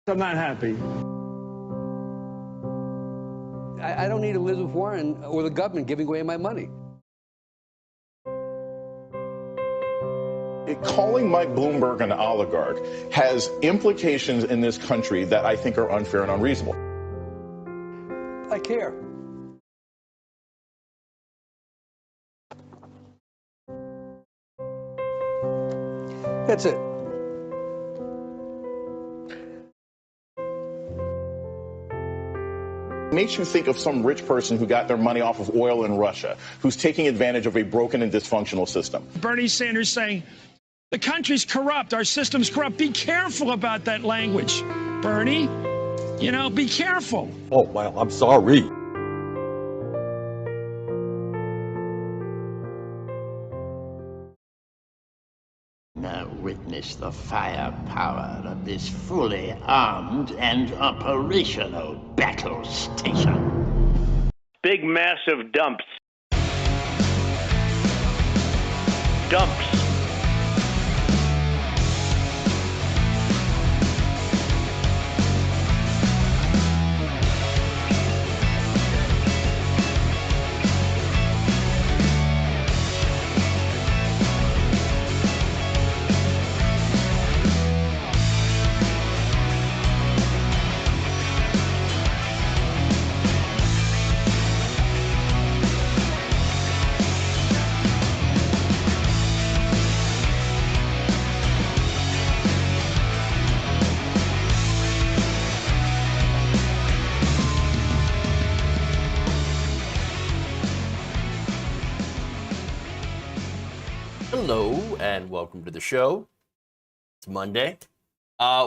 I'm not happy. I don't need Elizabeth Warren or the government giving away my money. Calling Mike Bloomberg an oligarch has implications in this country that I think are unfair and unreasonable. I care. That's it. It makes you think of some rich person who got their money off of oil in Russia, who's taking advantage of a broken and dysfunctional system. Bernie Sanders saying, the country's corrupt, our system's corrupt. Be careful about that language, Bernie. You know, be careful. Oh, well, I'm sorry. Now witness the firepower of this fully armed and operational battle station. Big, massive dumps. Dumps. Hello and welcome to the show. It's Monday.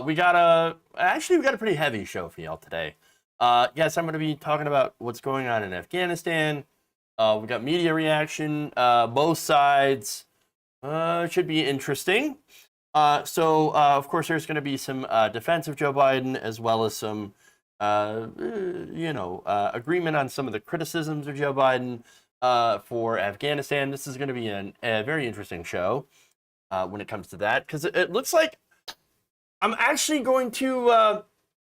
We got a pretty heavy show for y'all today. Yes, I'm going to be talking about what's going on in Afghanistan. We got media reaction, both sides. Should be interesting. Of course, there's going to be some defense of Joe Biden, as well as some, agreement on some of the criticisms of Joe Biden for Afghanistan. This is going to be a very interesting show when it comes to that, because it looks like I'm actually going to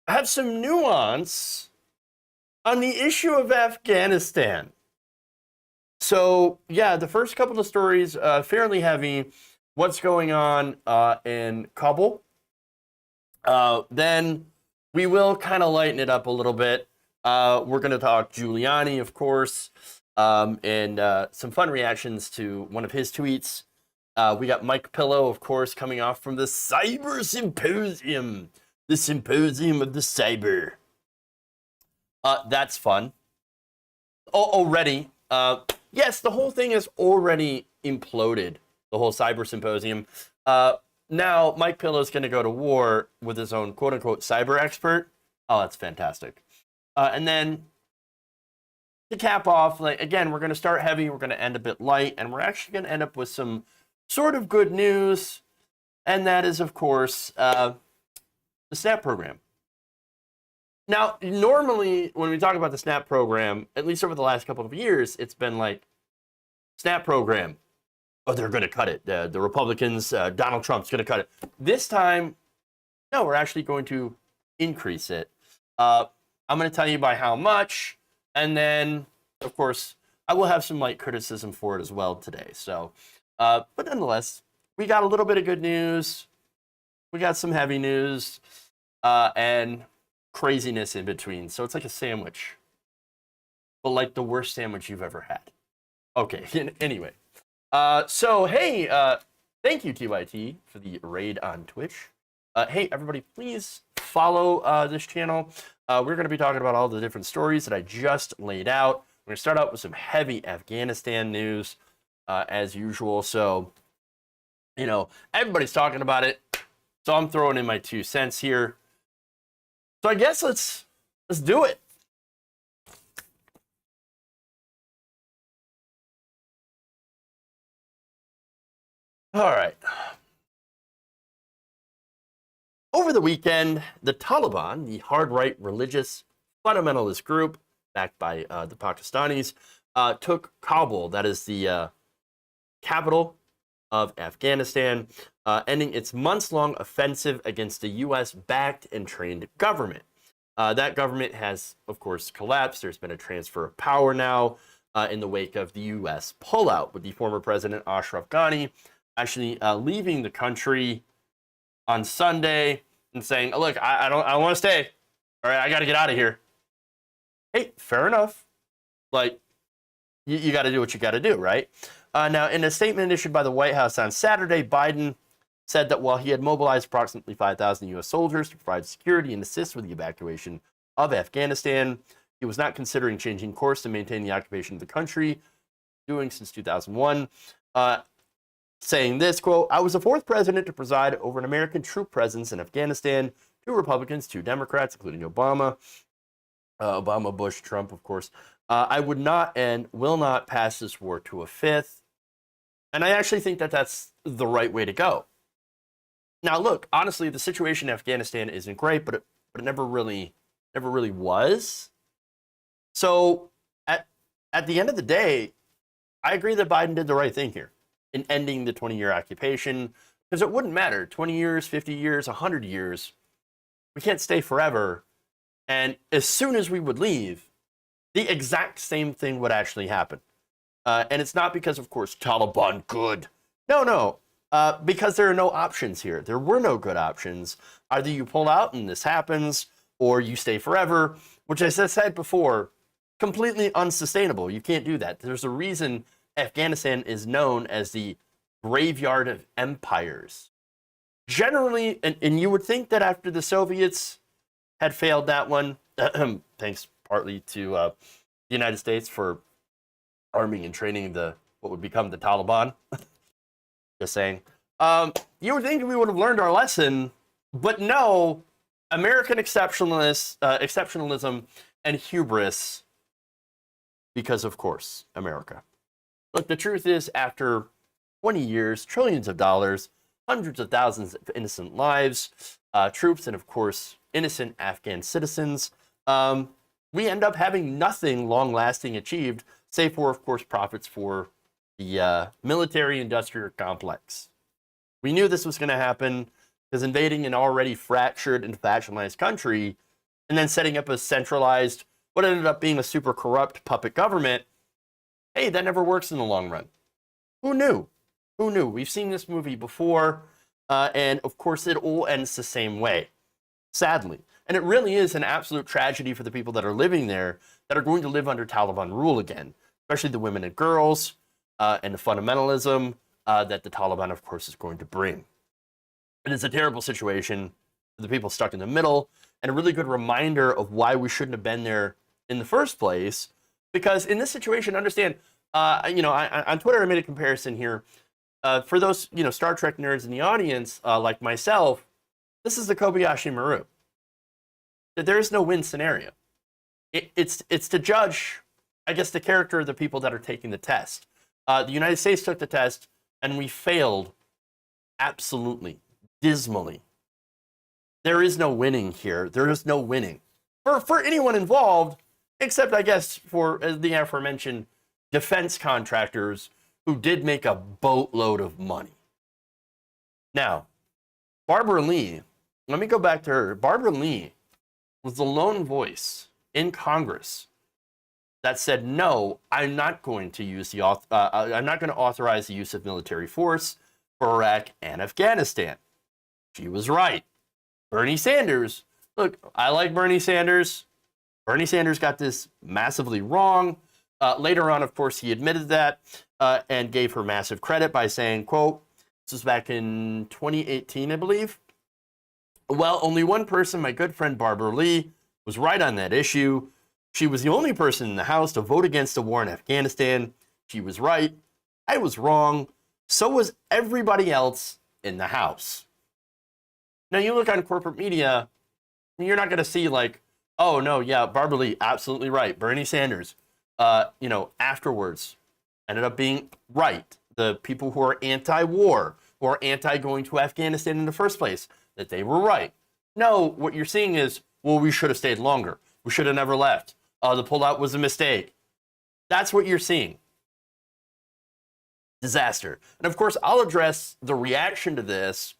have some nuance on the issue of Afghanistan. So, yeah, the first couple of stories, fairly heavy. What's going on in Kabul. Then we will kind of lighten it up a little bit. We're going to talk Giuliani, of course, and some fun reactions to one of his tweets. We got Mike Pillow, of course, coming off from the Cyber Symposium. The Symposium of the Cyber. That's fun. Already. Yes, the whole thing is already imploded. The whole Cyber Symposium. Now, Mike Pillow's going to go to war with his own quote-unquote cyber expert. Oh, that's fantastic. And then, to cap off, again, we're going to start heavy, we're going to end a bit light, and we're actually going to end up with some sort of good news, and that is, of course, the SNAP program. Now, normally, when we talk about the SNAP program, at least over the last couple of years, it's been like, SNAP program. Oh, they're going to cut it. The Republicans, Donald Trump's going to cut it. This time, no, we're actually going to increase it. I'm going to tell you by how much. And then, of course, I will have some light criticism for it as well today. So, but nonetheless, we got a little bit of good news. We got some heavy news and craziness in between. So it's like a sandwich, but like the worst sandwich you've ever had. Okay, anyway. Thank you, TYT, for the raid on Twitch. Hey, everybody, please follow this channel. We're going to be talking about all the different stories that I just laid out. We're going to start out with some heavy Afghanistan news, as usual. So, everybody's talking about it. So I'm throwing in my 2 cents here. So I guess let's do it. All right. Over the weekend, the Taliban, the hard-right religious fundamentalist group backed by the Pakistanis, took Kabul. That is the capital of Afghanistan. ending its months-long offensive against the U.S.-backed and trained government. That government has, of course, collapsed. There's been a transfer of power now in the wake of the U.S. pullout, with the former president Ashraf Ghani actually leaving the country on Sunday and saying, "Look, I don't want to stay. All right, I got to get out of here." Hey, fair enough. Like, you got to do what you got to do, right? Now, in a statement issued by the White House on Saturday, Biden said that while he had mobilized approximately 5,000 U.S. soldiers to provide security and assist with the evacuation of Afghanistan, he was not considering changing course to maintain the occupation of the country, doing since 2001, saying this, quote, "I was the fourth president to preside over an American troop presence in Afghanistan, 2 Republicans, 2 Democrats, including Obama, Bush, Trump, of course. I would not and will not pass this war to a 5th. And I actually think that that's the right way to go. Now, look, honestly, the situation in Afghanistan isn't great, but it never really was. So at the end of the day, I agree that Biden did the right thing here in ending the 20-year occupation, because it wouldn't matter. 20 years, 50 years, 100 years, we can't stay forever. And as soon as we would leave, the exact same thing would actually happen. And it's not because, of course, Taliban good. No. Because there are no options here. There were no good options. Either you pull out and this happens, or you stay forever, which, as I said before, completely unsustainable. You can't do that. There's a reason Afghanistan is known as the graveyard of empires. Generally, and you would think that after the Soviets had failed that one, thanks partly to the United States for arming and training what would become the Taliban. Just saying. You would think we would have learned our lesson, but no, American exceptionalism and hubris, because of course, America. Look, the truth is, after 20 years, trillions of dollars, hundreds of thousands of innocent lives, troops, and of course, innocent Afghan citizens, we end up having nothing long-lasting achieved, save for, of course, profits for the military-industrial complex. We knew this was going to happen, because invading an already fractured and factionalized country and then setting up a centralized, what ended up being a super corrupt puppet government, hey, that never works in the long run. Who knew? Who knew? We've seen this movie before, and of course it all ends the same way, sadly. And it really is an absolute tragedy for the people that are living there, that are going to live under Taliban rule again, especially the women and girls, and the fundamentalism that the Taliban, of course, is going to bring. It is a terrible situation for the people stuck in the middle, and a really good reminder of why we shouldn't have been there in the first place. Because in this situation, understand, on Twitter, I made a comparison here. For those, Star Trek nerds in the audience, like myself, this is the Kobayashi Maru. There is no win scenario. It's to judge, I guess, the character of the people that are taking the test. The United States took the test, and we failed absolutely, dismally. There is no winning here. There is no winning for anyone involved, except, I guess, for the aforementioned defense contractors who did make a boatload of money. Now, Barbara Lee, let me go back to her. Barbara Lee was the lone voice in Congress that said, no, I'm not going to authorize the use of military force for Iraq and Afghanistan. She was right. Bernie Sanders, look, I like Bernie Sanders. Bernie Sanders got this massively wrong. Later on, of course, he admitted that and gave her massive credit by saying, quote, this was back in 2018, I believe. Well, only one person, my good friend Barbara Lee, was right on that issue. She was the only person in the House to vote against the war in Afghanistan. She was right. I was wrong. So was everybody else in the House. Now, you look on corporate media, and you're not going to see like, oh, no, yeah, Barbara Lee, absolutely right. Bernie Sanders, afterwards ended up being right. The people who are anti-war, who are anti-going to Afghanistan in the first place, that they were right. No, what you're seeing is, well, we should have stayed longer. We should have never left. The pullout was a mistake. That's what you're seeing. Disaster. And of course, I'll address the reaction to this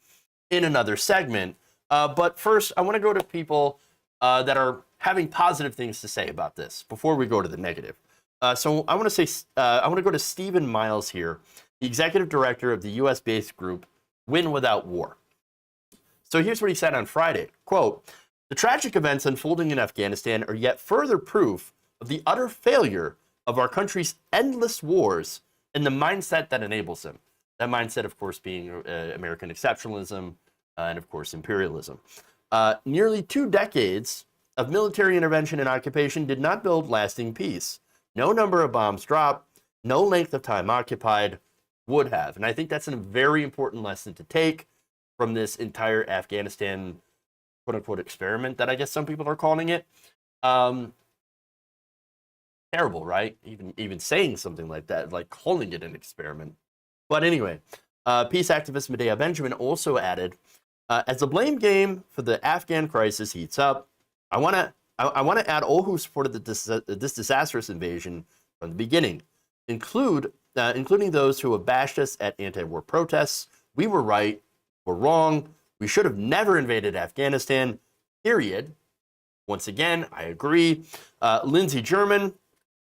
in another segment. But first, I want to go to people that are having positive things to say about this before we go to the negative. So I want to go to Stephen Miles here, the executive director of the U.S.-based group Win Without War. So here's what he said on Friday, quote, "The tragic events unfolding in Afghanistan are yet further proof of the utter failure of our country's endless wars and the mindset that enables them." That mindset, of course, being American exceptionalism and, of course, imperialism. Nearly 2 decades of military intervention and occupation did not build lasting peace. No number of bombs dropped, no length of time occupied would have. And I think that's a very important lesson to take from this entire Afghanistan, quote-unquote, experiment that I guess some people are calling it. Terrible, right? Even saying something like that, like calling it an experiment. But anyway, peace activist Medea Benjamin also added, as the blame game for the Afghan crisis heats up, I want to add all who supported this disastrous invasion from the beginning, including those who have bashed us at anti-war protests. We were right, we're wrong. We should have never invaded Afghanistan, period. Once again, I agree. Lindsey German,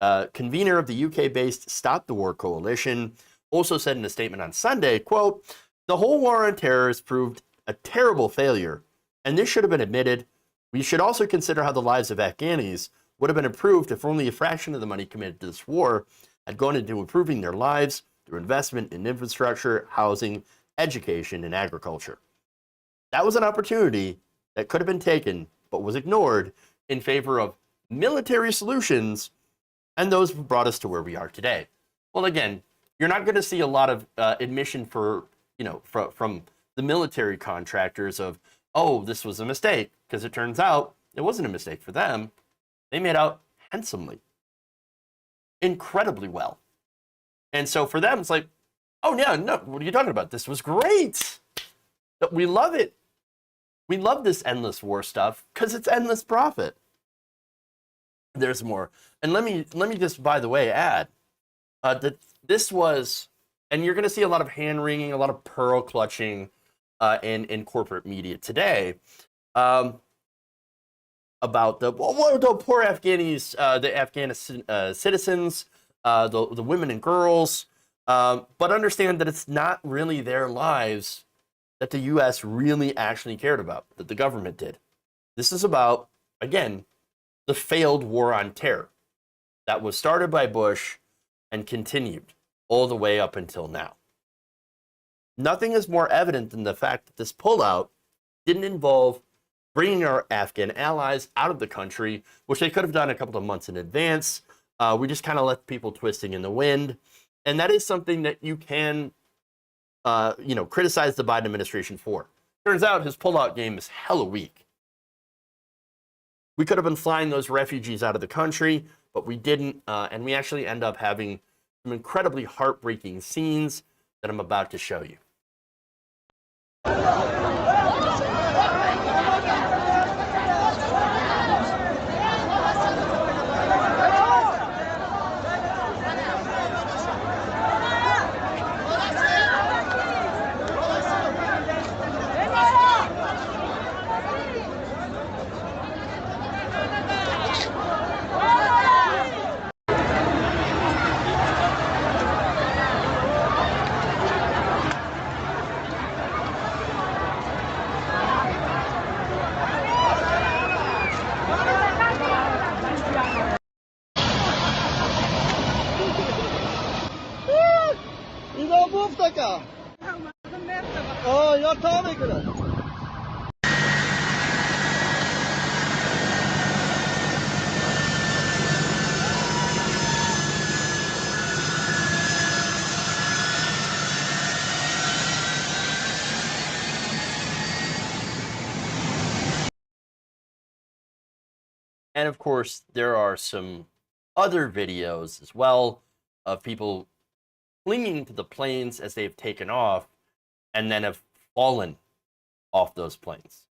convener of the UK-based Stop the War Coalition, also said in a statement on Sunday, quote, "The whole war on terror has proved a terrible failure, and this should have been admitted. We should also consider how the lives of Afghanis would have been improved if only a fraction of the money committed to this war had gone into improving their lives through investment in infrastructure, housing, education, and agriculture. That was an opportunity that could have been taken, but was ignored in favor of military solutions, and those have brought us to where we are today." Well, again, you're not going to see a lot of admission from the military contractors of, oh, this was a mistake, because it turns out it wasn't a mistake for them. They made out handsomely, incredibly well. And so for them, it's like, oh, yeah, no, what are you talking about? This was great. We love it. We love this endless war stuff because it's endless profit. There's more. And let me just, by the way, add that this was, and you're going to see a lot of hand-wringing, a lot of pearl clutching in corporate media today about the poor Afghanis, the Afghanistan citizens, the women and girls, but understand that it's not really their lives that the U.S. really actually cared about, that the government did. This is about, again, the failed war on terror that was started by Bush and continued all the way up until now. Nothing is more evident than the fact that this pullout didn't involve bringing our Afghan allies out of the country, which they could have done a couple of months in advance. We just kind of left people twisting in the wind. And that is something that you can, criticize the Biden administration for. Turns out his pullout game is hella weak. We could have been flying those refugees out of the country, but we didn't. And we actually end up having some incredibly heartbreaking scenes that I'm about to show you. And of course, there are some other videos as well of people clinging to the planes as they've taken off and then have fallen off those planes.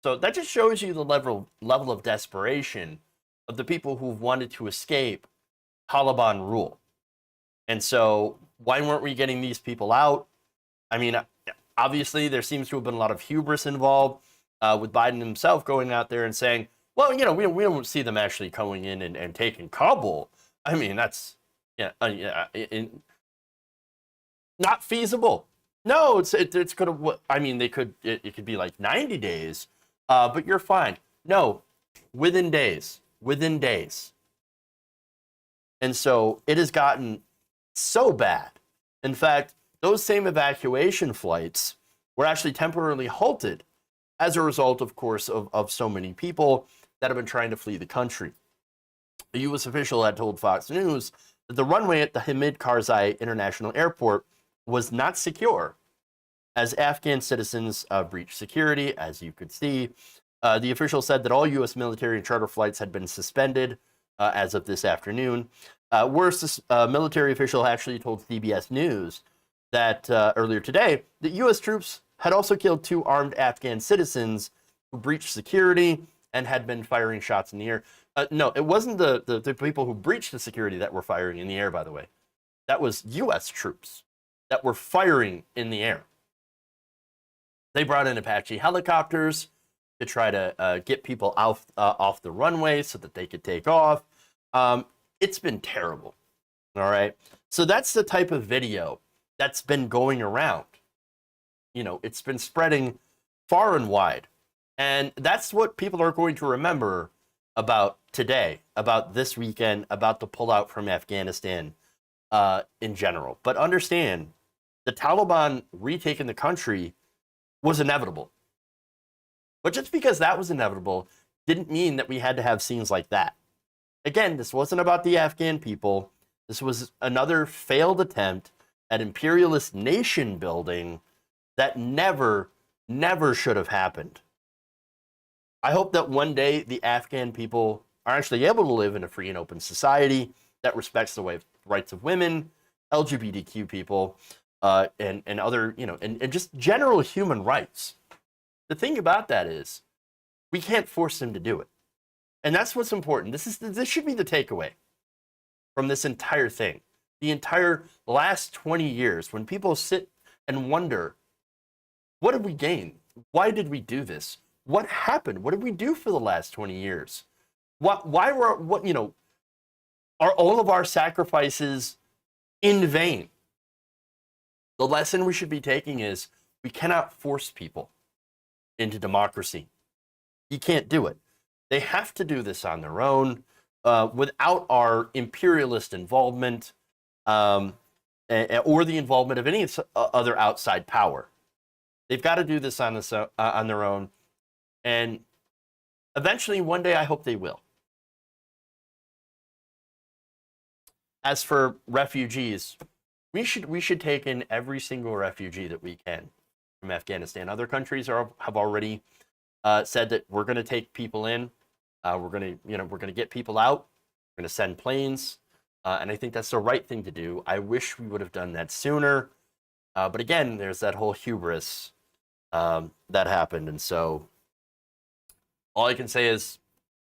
So that just shows you the level of desperation of the people who've wanted to escape Taliban rule. And so Why weren't we getting these people out? I mean, obviously there seems to have been a lot of hubris involved with Biden himself going out there and saying, well, you know, we don't see them actually going in and taking Kabul. I mean, that's not feasible. No, it's going to, I mean, it could be like 90 days, but you're fine. No, within days. And so it has gotten so bad. In fact, those same evacuation flights were actually temporarily halted as a result, of course, of so many people that have been trying to flee the country. A U.S. official had told Fox News that the runway at the Hamid Karzai International Airport was not secure as Afghan citizens breached security, as you could see. The official said that all U.S. military and charter flights had been suspended as of this afternoon. Worse, a military official actually told CBS News that earlier today that U.S. troops had also killed 2 armed Afghan citizens who breached security and had been firing shots in the air. No, it wasn't the people who breached the security that were firing in the air, by the way. That was U.S. troops that were firing in the air. They brought in Apache helicopters to try to get people off the runway so that they could take off. It's been terrible. All right. So that's the type of video that's been going around. You know, it's been spreading far and wide. And that's what people are going to remember about today, about this weekend, about the pullout from Afghanistan in general. But understand, the Taliban retaking the country was inevitable. But just because that was inevitable didn't mean that we had to have scenes like that. Again, this wasn't about the Afghan people. This was another failed attempt at imperialist nation building that never should have happened. I hope that one day the Afghan people are actually able to live in a free and open society that respects the rights of women, LGBTQ people, and other, you know, and just general human rights. The thing about that is we can't force them to do it. And that's what's important. This should be the takeaway from this entire thing. The entire last 20 years, when people sit and wonder, what did we gain? Why did we do this? What happened? What did we do for the last 20 years? Are all of our sacrifices in vain? The lesson we should be taking is we cannot force people into democracy. You can't do it. They have to do this on their own without our imperialist involvement or the involvement of any other outside power. They've got to do this on their own. And eventually, one day, I hope they will. As for refugees, we should take in every single refugee that we can from Afghanistan. Other countries have already said that we're going to take people in. We're going to get people out. We're going to send planes, and I think that's the right thing to do. I wish we would have done that sooner, but again, there's that whole hubris that happened, and so all I can say is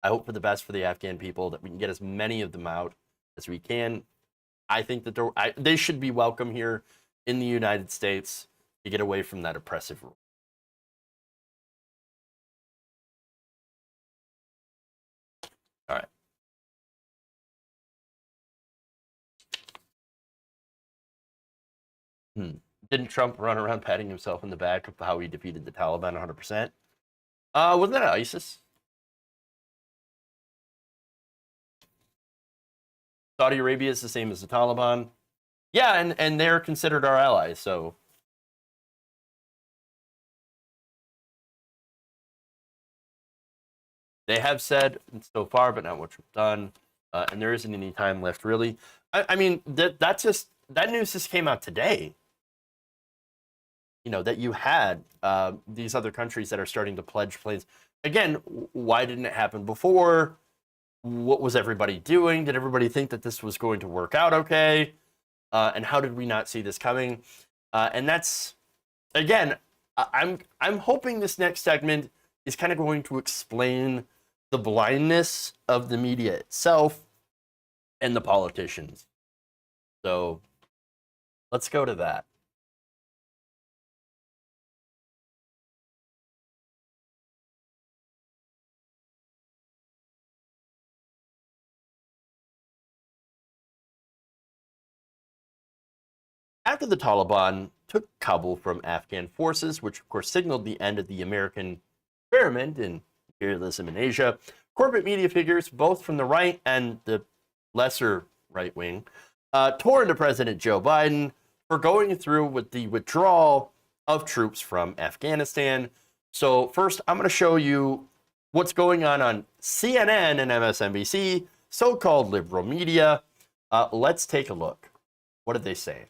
I hope for the best for the Afghan people, that we can get as many of them out as we can. I think that they should be welcome here in the United States to get away from that oppressive rule. All right. Didn't Trump run around patting himself in the back of how he defeated the Taliban 100%? Wasn't that ISIS? Saudi Arabia is the same as the Taliban. Yeah, and they're considered our allies, so. They have said so far, but not much done. And there isn't any time left, really. I mean, that news just came out today. You know, that you had these other countries that are starting to pledge planes. Again, why didn't it happen before? What was everybody doing? Did everybody think that this was going to work out okay? And how did we not see this coming? And that's, again, I'm hoping this next segment is kind of going to explain the blindness of the media itself and the politicians. So Let's go to that. After the Taliban took Kabul from Afghan forces, which of course signaled the end of the American experiment in imperialism in Asia, corporate media figures, both from the right and the lesser right wing, tore into President Joe Biden for going through with the withdrawal of troops from Afghanistan. So first, I'm going to show you what's going on CNN and MSNBC, so-called liberal media. Let's take a look. What are they saying?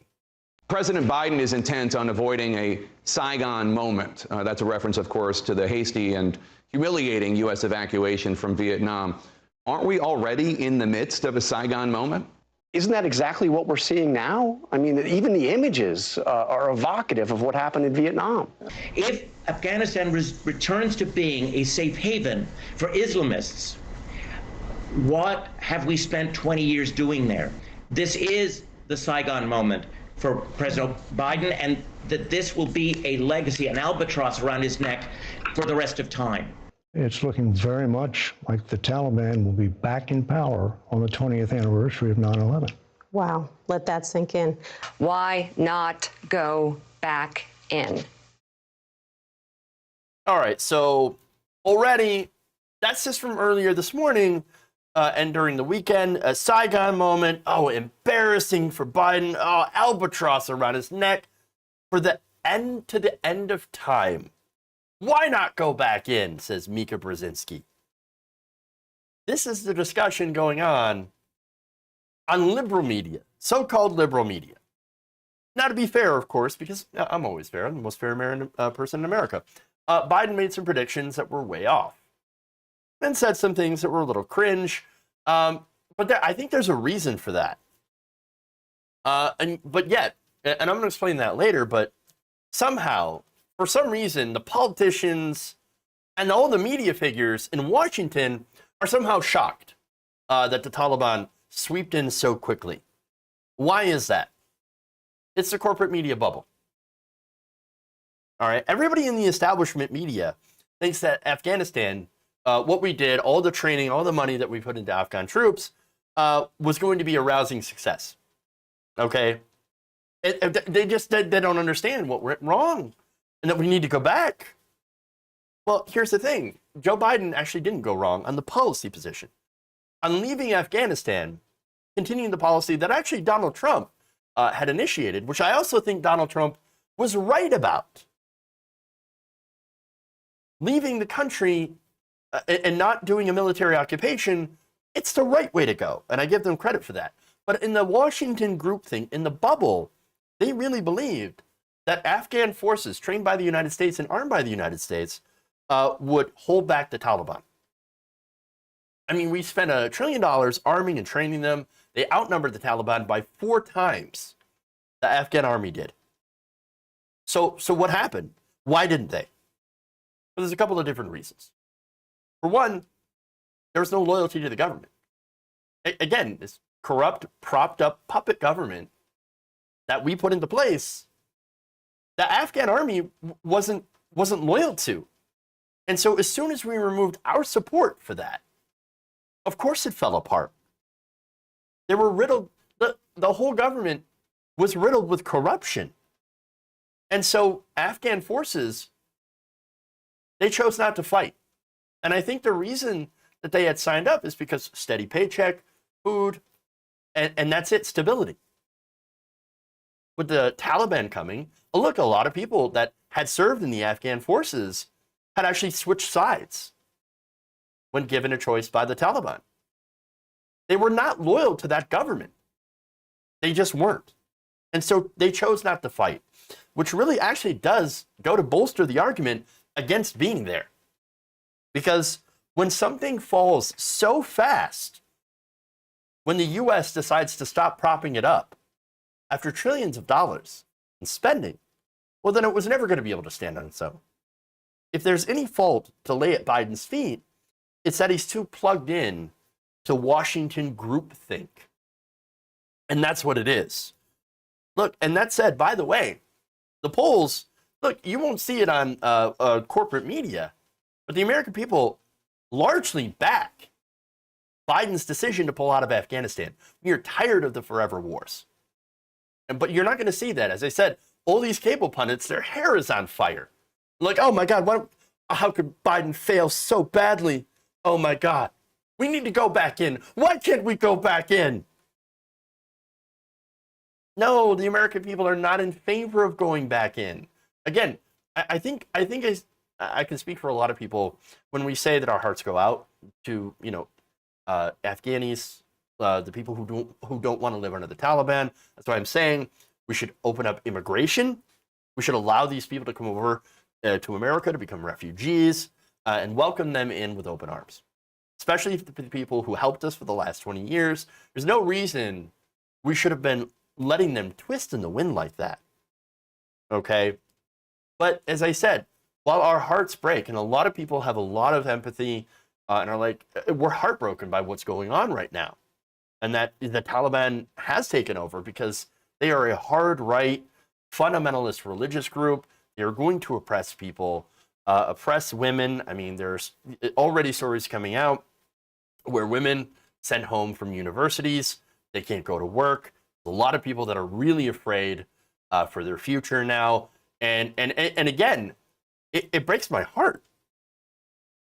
President Biden is intent on avoiding a Saigon moment. That's a reference, of course, to the hasty and humiliating U.S. evacuation from Vietnam. Aren't we already in the midst of a Saigon moment? Isn't that exactly what we're seeing now? I mean, even the images are evocative of what happened in Vietnam. If Afghanistan returns to being a safe haven for Islamists, what have we spent 20 years doing there? This is the Saigon moment for President Biden, and that this will be a legacy, an albatross around his neck for the rest of time. It's looking very much like the Taliban will be back in power on the 20th anniversary of 9/11. Wow, let that sink in. Why not go back in? All right, so already, that's just from earlier this morning and during the weekend, a Saigon moment. Oh, embarrassing for Biden. Oh, albatross around his neck. For the end to the end of time. Why not go back in, says Mika Brzezinski. This is the discussion going on liberal media, so-called liberal media. Now, to be fair, of course, because I'm always fair, I'm the most fair person in America. Biden made some predictions that were way off and said some things that were a little cringe. But I think there's a reason for that. But yet, and I'm going to explain that later, but somehow, for some reason, the politicians and all the media figures in Washington are somehow shocked that the Taliban swept in so quickly. Why is that? It's the corporate media bubble. All right, everybody in the establishment media thinks that Afghanistan, what we did, all the training, all the money that we put into Afghan troops, was going to be a rousing success. Okay? They don't understand what went wrong and that we need to go back. Well, here's the thing. Joe Biden actually didn't go wrong on the policy position. On leaving Afghanistan, continuing the policy that actually Donald Trump had initiated, which I also think Donald Trump was right about. Leaving the country and not doing a military occupation, it's the right way to go. And I give them credit for that. But in the Washington groupthink, in the bubble, they really believed that Afghan forces trained by the United States and armed by the United States would hold back the Taliban. I mean, we spent $1 trillion arming and training them. They outnumbered the Taliban by 4 times the Afghan army did. So what happened? Why didn't they? Well, there's a couple of different reasons. For one, there was no loyalty to the government. Again, this corrupt, propped up puppet government that we put into place, the Afghan army wasn't loyal to. And so as soon as we removed our support for that, of course it fell apart. They were riddled, the whole government was riddled with corruption. And so Afghan forces, they chose not to fight. And I think the reason that they had signed up is because steady paycheck, food, and that's it, stability. With the Taliban coming, look, a lot of people that had served in the Afghan forces had actually switched sides when given a choice by the Taliban. They were not loyal to that government. They just weren't. And so they chose not to fight, which really actually does go to bolster the argument against being there. Because when something falls so fast, when the U.S. decides to stop propping it up after trillions of dollars in spending, well, then it was never going to be able to stand on its own. If there's any fault to lay at Biden's feet, it's that he's too plugged in to Washington groupthink. And that's what it is. Look, and that said, by the way, the polls, look, you won't see it on corporate media, but the American people largely back Biden's decision to pull out of Afghanistan. We are tired of the forever wars. But you're not going to see that. As I said, all these cable pundits, their hair is on fire. Like, oh my God, how could Biden fail so badly? Oh my God, we need to go back in. Why can't we go back in? No, the American people are not in favor of going back in. Again, I think I can speak for a lot of people when we say that our hearts go out to, Afghanis, the people who don't want to live under the Taliban. That's why I'm saying we should open up immigration. We should allow these people to come over to America to become refugees and welcome them in with open arms, especially the people who helped us for the last 20 years. There's no reason we should have been letting them twist in the wind like that. Okay? But as I said, while our hearts break, and a lot of people have a lot of empathy and are like, we're heartbroken by what's going on right now, and that the Taliban has taken over because they are a hard right, fundamentalist religious group. They are going to oppress people, oppress women. I mean, there's already stories coming out where women sent home from universities, they can't go to work. A lot of people that are really afraid for their future now. And again, it breaks my heart.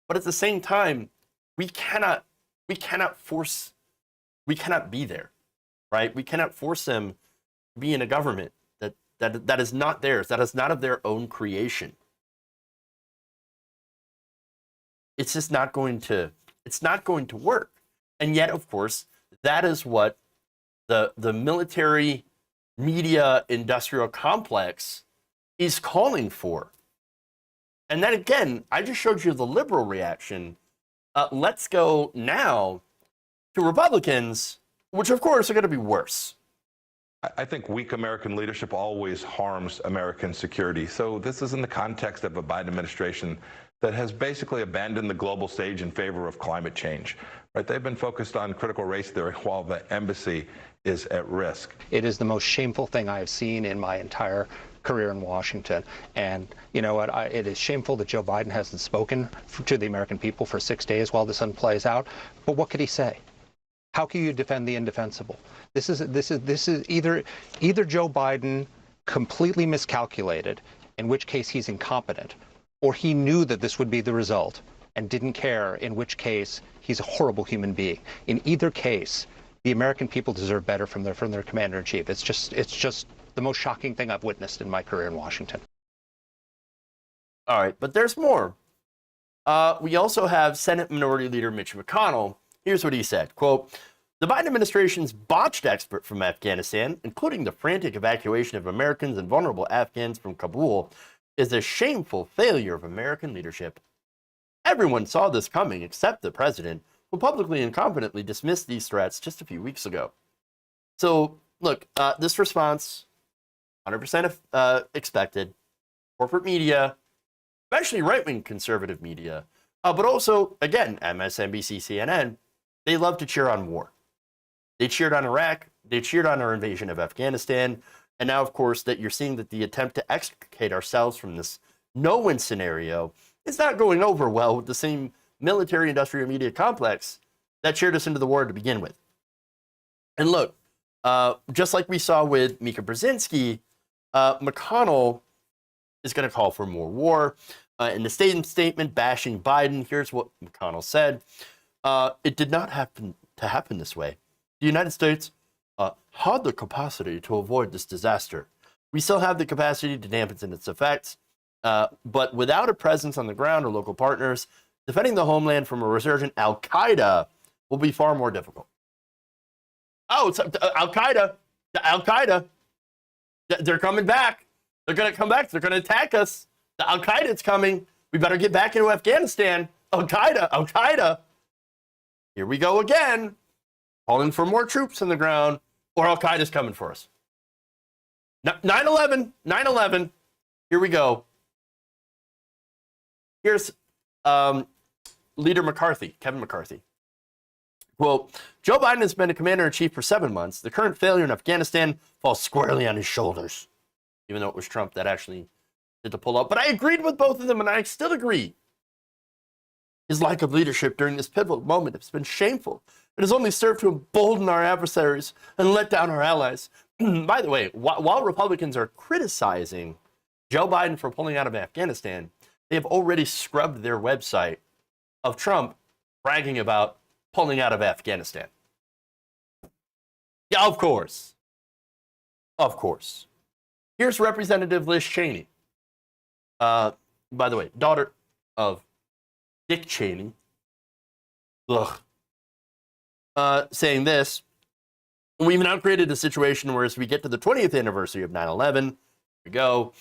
But at the same time, we cannot be there, right? We cannot force them to be in a government that is not theirs, that is not of their own creation. It's just not going to work. And yet, of course, that is what the military media industrial complex is calling for. And then again, I just showed you the liberal reaction. Let's go now to Republicans, which of course are going to be worse. I think weak American leadership always harms American security. So this is in the context of a Biden administration that has basically abandoned the global stage in favor of climate change. Right? They've been focused on critical race theory while the embassy is at risk. It is the most shameful thing I have seen in my entire career in Washington. And you know what? It is shameful that Joe Biden hasn't spoken to the American people for 6 days while this one plays out. But what could he say? How can you defend the indefensible? This is either Joe Biden completely miscalculated, in which case he's incompetent, or he knew that this would be the result and didn't care, in which case he's a horrible human being. In either case, the American people deserve better from their commander-in-chief. It's just the most shocking thing I've witnessed in my career in Washington. All right, but there's more. We also have Senate Minority Leader Mitch McConnell. Here's what he said, quote, "The Biden administration's botched expert from Afghanistan, including the frantic evacuation of Americans and vulnerable Afghans from Kabul, is a shameful failure of American leadership. Everyone saw this coming except the president, who publicly and confidently dismissed these threats just a few weeks ago." So, look, this response, 100% expected. Corporate media, especially right-wing conservative media, but also, again, MSNBC, CNN, they love to cheer on war. They cheered on Iraq. They cheered on our invasion of Afghanistan. And now, of course, that you're seeing that the attempt to extricate ourselves from this no-win scenario is not going over well with the same military-industrial media complex that cheered us into the war to begin with. And look, just like we saw with Mika Brzezinski, McConnell is going to call for more war. In the statement bashing Biden, here's what McConnell said. It did not happen to happen this way. The United States had the capacity to avoid this disaster. We still have the capacity to dampen its effects, but without a presence on the ground or local partners, defending the homeland from a resurgent Al-Qaeda will be far more difficult. Oh, it's Al-Qaeda. Al-Qaeda. They're coming back. They're going to come back. They're going to attack us. The Al-Qaeda is coming. We better get back into Afghanistan. Al-Qaeda. Al-Qaeda. Here we go again. Calling for more troops on the ground, or Al-Qaeda's coming for us. 9/11. 9/11. Here we go. Here's Leader McCarthy, Kevin McCarthy. Quote, Joe Biden has been a commander-in-chief for 7 months. The current failure in Afghanistan falls squarely on his shoulders. Even though it was Trump that actually did the pull-up. But I agreed with both of them, and I still agree. His lack of leadership during this pivotal moment has been shameful. It has only served to embolden our adversaries and let down our allies. By the way, while Republicans are criticizing Joe Biden for pulling out of Afghanistan, they have already scrubbed their website of Trump bragging about pulling out of Afghanistan. Yeah, of course. Of course. Here's Representative Liz Cheney. By the way, daughter of Dick Cheney. Ugh. Saying this, we've now created a situation where as we get to the 20th anniversary of 9/11, we go,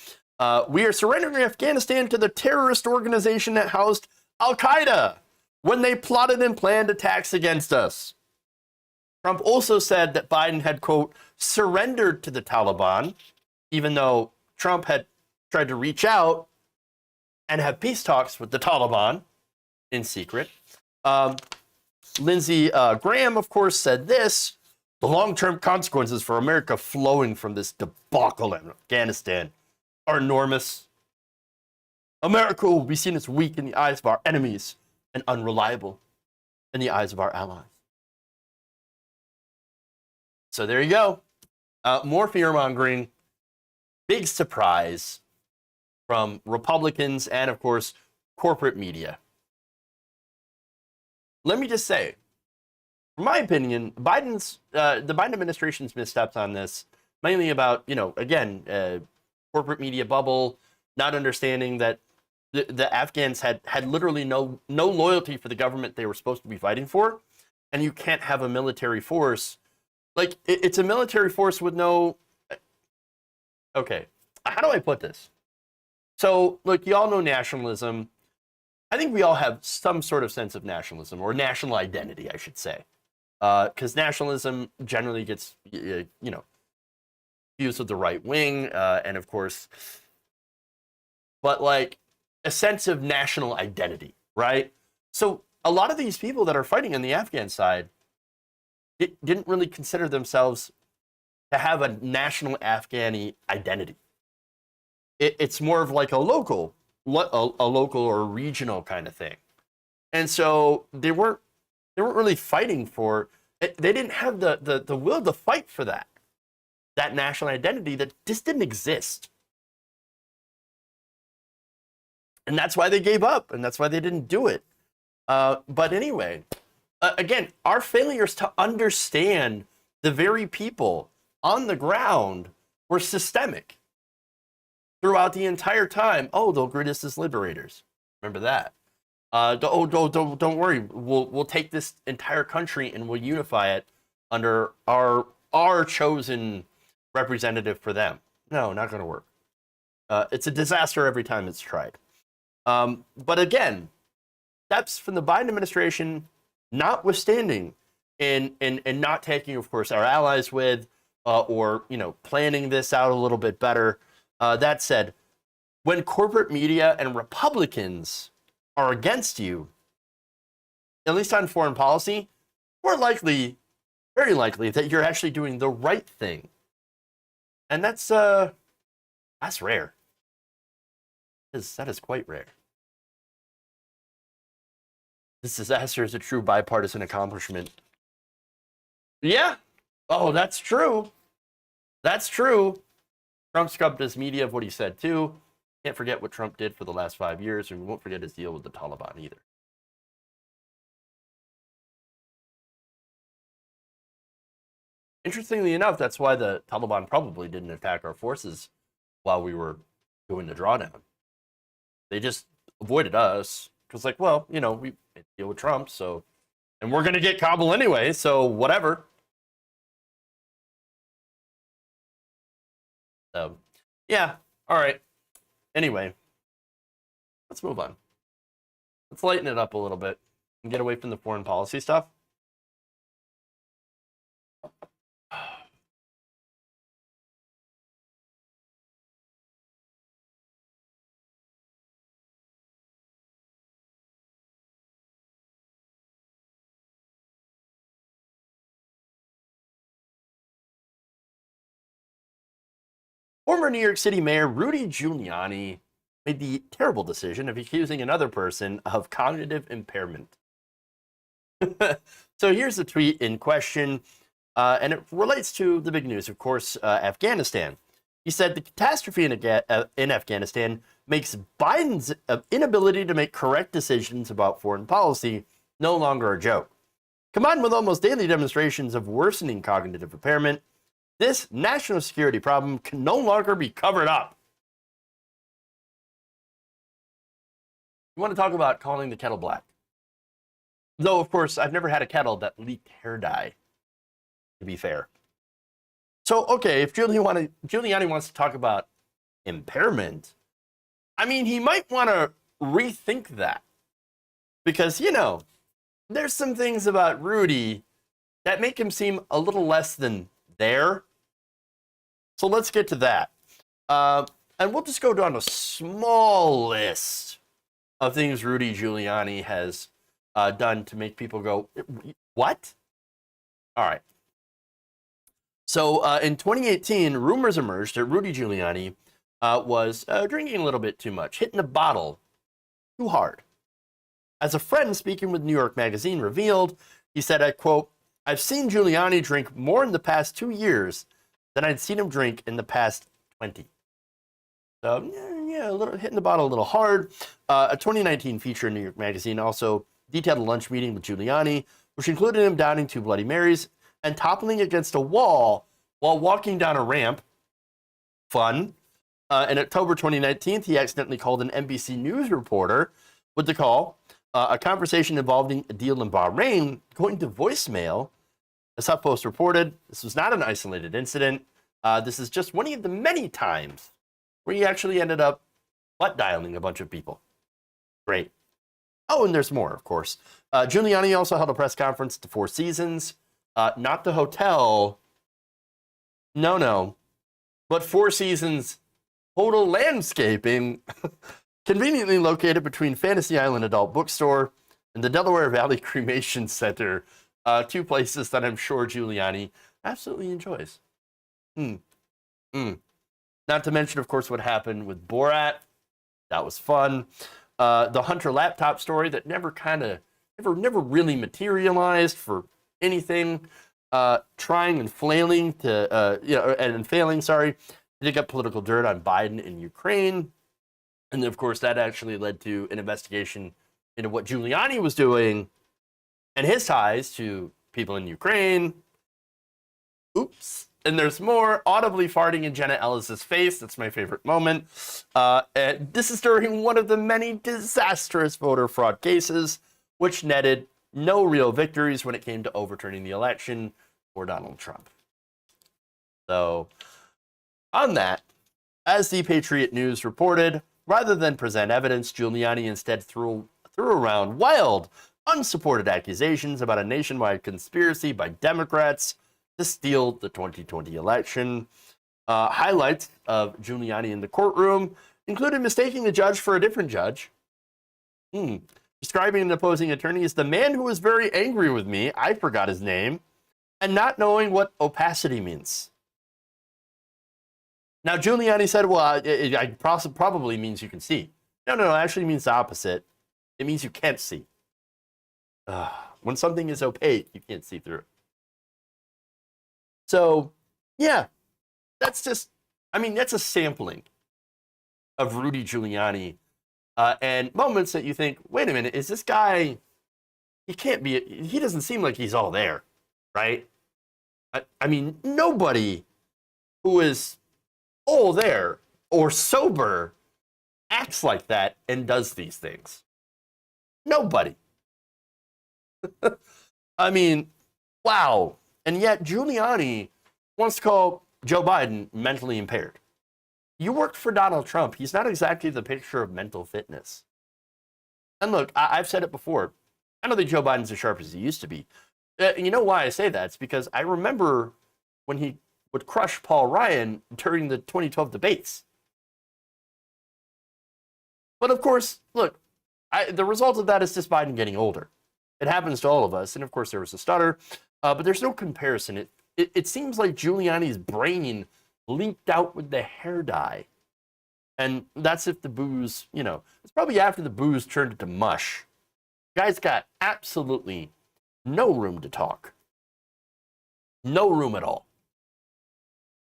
we are surrendering Afghanistan to the terrorist organization that housed Al-Qaeda when they plotted and planned attacks against us. Trump also said that Biden had, quote, surrendered to the Taliban, even though Trump had tried to reach out and have peace talks with the Taliban in secret. Lindsey Graham, of course, said this, the long-term consequences for America flowing from this debacle in Afghanistan are enormous. America will be seen as weak in the eyes of our enemies and unreliable in the eyes of our allies. So there you go. More fear-mongering. Big surprise from Republicans and, of course, corporate media. Let me just say, in my opinion, the Biden administration's missteps on this, mainly about, again, corporate media bubble, not understanding that the Afghans had literally no loyalty for the government they were supposed to be fighting for, and you can't have a military force. Like, it's a military force with no... Okay, how do I put this? So, look, you all know nationalism. I think we all have some sort of sense of nationalism, or national identity, I should say. Because nationalism generally gets, used with the right wing, and of course, but like a sense of national identity, right? So a lot of these people that are fighting on the Afghan side didn't really consider themselves to have a national Afghani identity. It's more of like a local or regional kind of thing. And so they weren't really fighting for it. They didn't have the will to fight for that national identity that just didn't exist. And that's why they gave up, and that's why they didn't do it. But anyway, again, our failures to understand the very people on the ground were systemic throughout the entire time. Oh, they'll greet us as liberators. Remember that. Don't worry. We'll take this entire country and we'll unify it under our chosen representative for them. No, not going to work. It's a disaster every time it's tried. But again, steps from the Biden administration, notwithstanding, and not taking, of course, our allies with, or planning this out a little bit better. That said, when corporate media and Republicans are against you, at least on foreign policy, more likely, very likely, that you're actually doing the right thing, and that's rare. That is quite rare. This disaster is a true bipartisan accomplishment. Yeah. Oh, that's true. That's true. Trump scrubbed his media of what he said, too. Can't forget what Trump did for the last 5 years, and we won't forget his deal with the Taliban either. Interestingly enough, that's why the Taliban probably didn't attack our forces while we were doing the drawdown. They just avoided us. It was like, well, we deal with Trump, so, and we're going to get Kabul anyway, so whatever. So, yeah, all right. Anyway, let's move on. Let's lighten it up a little bit and get away from the foreign policy stuff. Former New York City Mayor Rudy Giuliani made the terrible decision of accusing another person of cognitive impairment. So here's the tweet in question, and it relates to the big news, of course, Afghanistan. He said the catastrophe in Afghanistan makes Biden's inability to make correct decisions about foreign policy no longer a joke. Combined with almost daily demonstrations of worsening cognitive impairment, this national security problem can no longer be covered up. You want to talk about calling the kettle black? Though, of course, I've never had a kettle that leaked hair dye, to be fair. So, okay, if Giuliani wants to talk about impairment, I mean, he might want to rethink that. Because, you know, there's some things about Rudy that make him seem a little less than there. So let's get to that. And we'll just go down a small list of things Rudy Giuliani has done to make people go, what? All right. So in 2018, rumors emerged that Rudy Giuliani was drinking a little bit too much, hitting a bottle too hard. As a friend speaking with New York Magazine revealed, he said, I quote, "I've seen Giuliani drink more in the past 2 years than I'd seen him drink in the past 20. So, yeah, a little hitting the bottle a little hard. A 2019 feature in New York Magazine also detailed a lunch meeting with Giuliani, which included him downing 2 Bloody Marys and toppling against a wall while walking down a ramp. Fun. In October 2019, he accidentally called an NBC News reporter with the call. A conversation involving a deal in Bahrain going to voicemail. As HuffPost reported, this was not an isolated incident. This is just one of the many times where he actually ended up butt dialing a bunch of people. Great. Oh, and there's more, of course. Giuliani also held a press conference at the Four Seasons. Not the hotel. No. But Four Seasons Total Landscaping, conveniently located between Fantasy Island Adult Bookstore and the Delaware Valley Cremation Center. 2 places that I'm sure Giuliani absolutely enjoys. Not to mention, of course, what happened with Borat. That was fun. The Hunter laptop story that never really materialized for anything. Trying and flailing to, failing, to dig up political dirt on Biden in Ukraine. And then, of course, that actually led to an investigation into what Giuliani was doing and his ties to people in Ukraine. Oops. And there's more. Audibly farting in Jenna Ellis's face. That's my favorite moment. And this is during one of the many disastrous voter fraud cases, which netted no real victories when it came to overturning the election for Donald Trump. So, on that, as the Patriot News reported, rather than present evidence, Giuliani instead threw around wild, unsupported accusations about a nationwide conspiracy by Democrats to steal the 2020 election. Highlights of Giuliani in the courtroom included mistaking the judge for a different judge, describing an opposing attorney as the man who was very angry with me, I forgot his name, and not knowing what opacity means. Now, Giuliani said, well, it probably means you can see. No, it actually means the opposite. It means you can't see. When something is opaque, you can't see through it. So, yeah, that's a sampling of Rudy Giuliani and moments that you think, wait a minute, is this guy, he doesn't seem like he's all there, right? I mean, nobody who is all there or sober acts like that and does these things. Nobody. I mean, wow. And yet Giuliani wants to call Joe Biden mentally impaired. You worked for Donald Trump. He's not exactly the picture of mental fitness. And look, I've said it before. I don't think Joe Biden's as sharp as he used to be. You know why I say that? It's because I remember when he would crush Paul Ryan during the 2012 debates. But of course, look, the result of that is just Biden getting older. It happens to all of us. And of course, there was a stutter. But there's no comparison. It seems like Giuliani's brain leaked out with the hair dye. And that's if the booze, you know, it's probably after the booze turned into mush. Guy's got absolutely no room to talk. No room at all.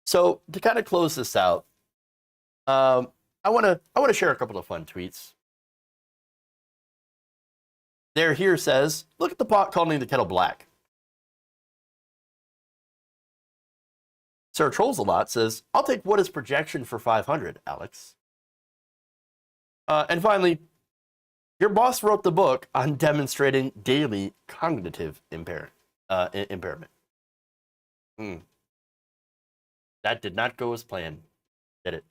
So to kind of close this out, I want to share a couple of fun tweets. There here says, look at the pot calling the kettle black. Sarah Trolls a Lot says, I'll take what is projection for 500, Alex. And finally, your boss wrote the book on demonstrating daily cognitive impairment. That did not go as planned, did it?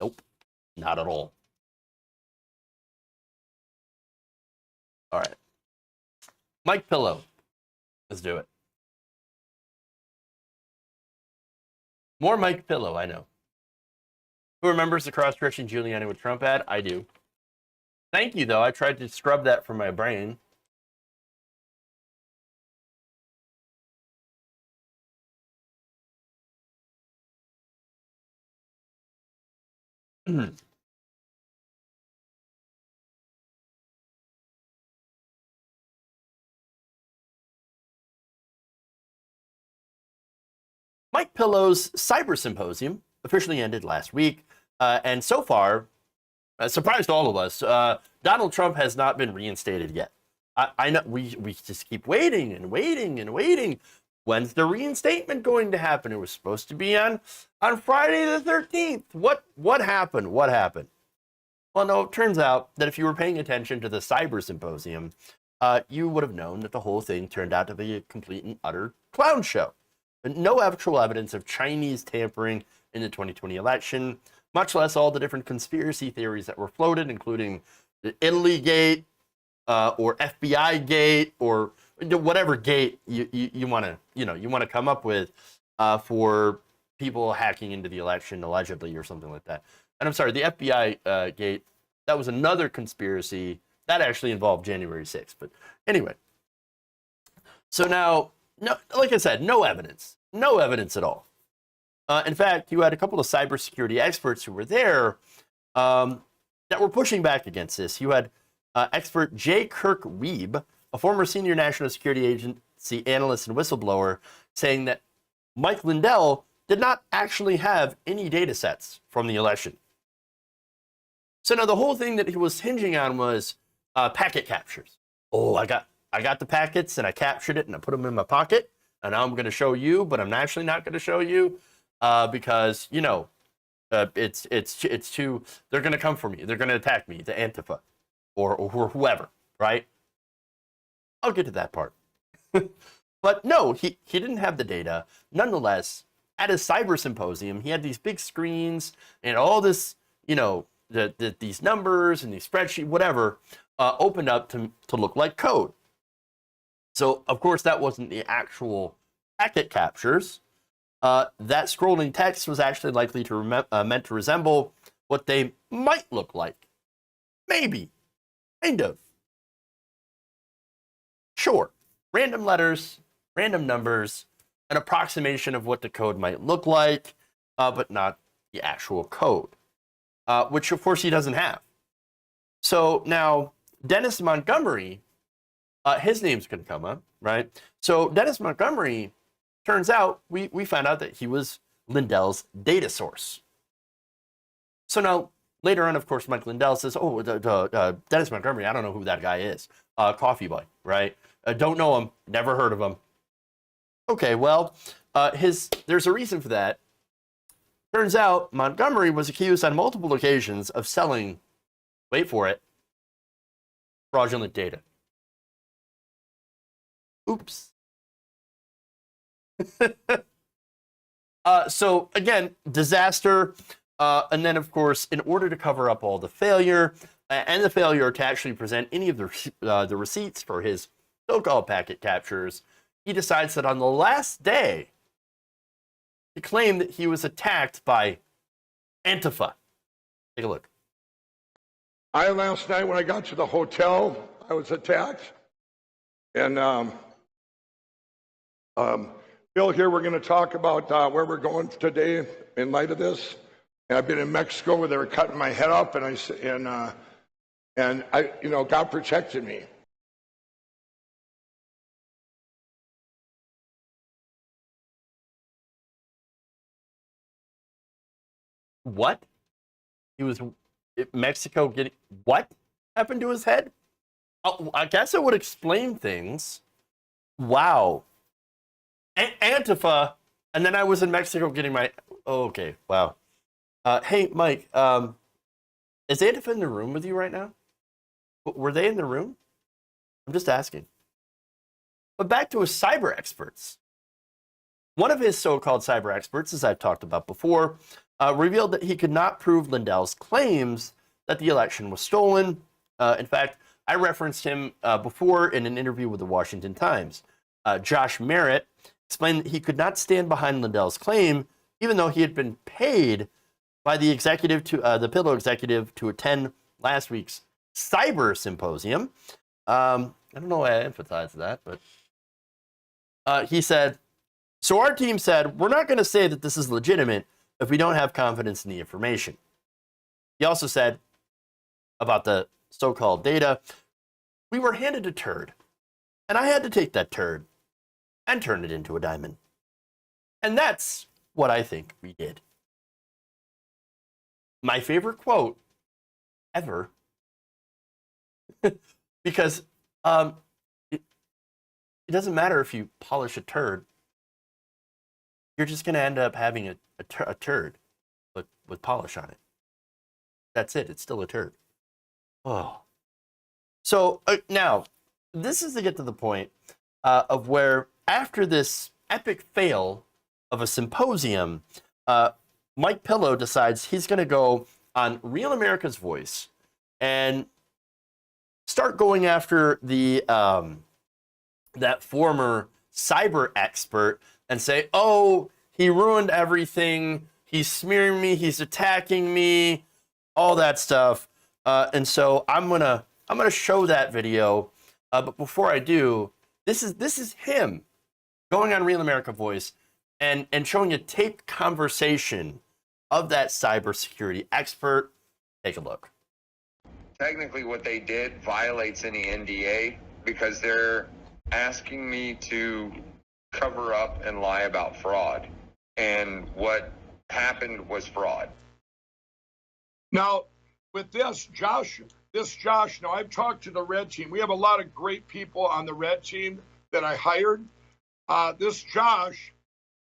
Nope, not at all. All right. Mike Pillow. Let's do it. More Mike Pillow, I know. Who remembers the cross-stretching Giuliani with Trump ad? I do. Thank you, though. I tried to scrub that from my brain. Mike Pillow's cyber symposium officially ended last week, and so far, surprised all of us, Donald Trump has not been reinstated yet. I know we just keep waiting and waiting and waiting. When's the reinstatement going to happen? It was supposed to be on Friday the 13th. What happened? What happened? Well, no, it turns out that if you were paying attention to the cyber symposium, you would have known that the whole thing turned out to be a complete and utter clown show. No actual evidence of Chinese tampering in the 2020 election, much less all the different conspiracy theories that were floated, including the Italy gate or FBI gate or whatever gate you want to come up with for people hacking into the election allegedly or something like that. And I'm sorry, the FBI gate, that was another conspiracy that actually involved January 6th. But anyway, so now, no, like I said, no evidence at all. In fact, you had a couple of cybersecurity experts who were there that were pushing back against this. You had expert J. Kirk Wiebe, a former senior national security agency analyst and whistleblower, saying that Mike Lindell did not actually have any data sets from the election. So now the whole thing that he was hinging on was packet captures. Oh, I got the packets and I captured it and I put them in my pocket and now I'm going to show you, but I'm actually not going to show you because, you know, it's too, they're going to come for me. They're going to attack me, the Antifa or whoever, right? I'll get to that part. But no, he didn't have the data. Nonetheless, at his cyber symposium, he had these big screens and all this, you know, these numbers and these spreadsheets, whatever, opened up to look like code. So, of course, that wasn't the actual packet captures. That scrolling text was actually likely to meant to resemble what they might look like. Maybe. Kind of. Sure. Random letters, random numbers, an approximation of what the code might look like, but not the actual code, which, of course, he doesn't have. So now, Dennis Montgomery, his name's going to come up, right? So Dennis Montgomery, turns out, we found out that he was Lindell's data source. So now, later on, of course, Mike Lindell says, oh, Dennis Montgomery, I don't know who that guy is. Coffee boy, right? Don't know him, never heard of him. Okay, well, there's a reason for that. Turns out Montgomery was accused on multiple occasions of selling, wait for it, fraudulent data. Oops. So again, disaster. And then, of course, in order to cover up all the failure and the failure to actually present any of the receipts for his so-called packet captures, he decides that on the last day, to claim that he was attacked by Antifa. Take a look. Last night when I got to the hotel, I was attacked. And Bill, here we're going to talk about where we're going today in light of this. And I've been in Mexico where they were cutting my head off, and I, you know, God protected me. What? He was Mexico getting what happened to his head? Oh, I guess it would explain things. Wow. Antifa, and then I was in Mexico getting my. Oh, okay, wow. Hey, Mike, is Antifa in the room with you right now? Were they in the room? I'm just asking. But back to his cyber experts. One of his so-called cyber experts, as I've talked about before, revealed that he could not prove Lindell's claims that the election was stolen. In fact, I referenced him before in an interview with the Washington Times. Josh Merritt explained that he could not stand behind Lindell's claim, even though he had been paid by the executive to the Pillow executive to attend last week's cyber symposium. I don't know why I emphasize that, but he said, so our team said, we're not going to say that this is legitimate if we don't have confidence in the information. He also said about the so-called data, we were handed a turd, and I had to take that turd and turn it into a diamond. And that's what I think we did. My favorite quote ever, because it doesn't matter if you polish a turd, you're just going to end up having a turd with polish on it. That's it. It's still a turd. Oh. So now, this is to get to the point of where after this epic fail of a symposium, Mike Pillow decides he's going to go on Real America's Voice and start going after the that former cyber expert and say, oh, he ruined everything. He's smearing me. He's attacking me. All that stuff. And so I'm gonna show that video. But before I do, this is him going on Real America Voice and showing a taped conversation of that cybersecurity expert. Take a look. Technically, what they did violates any NDA because they're asking me to cover up and lie about fraud. And what happened was fraud. Now, with this, Josh, now I've talked to the red team. We have a lot of great people on the red team that I hired. This Josh,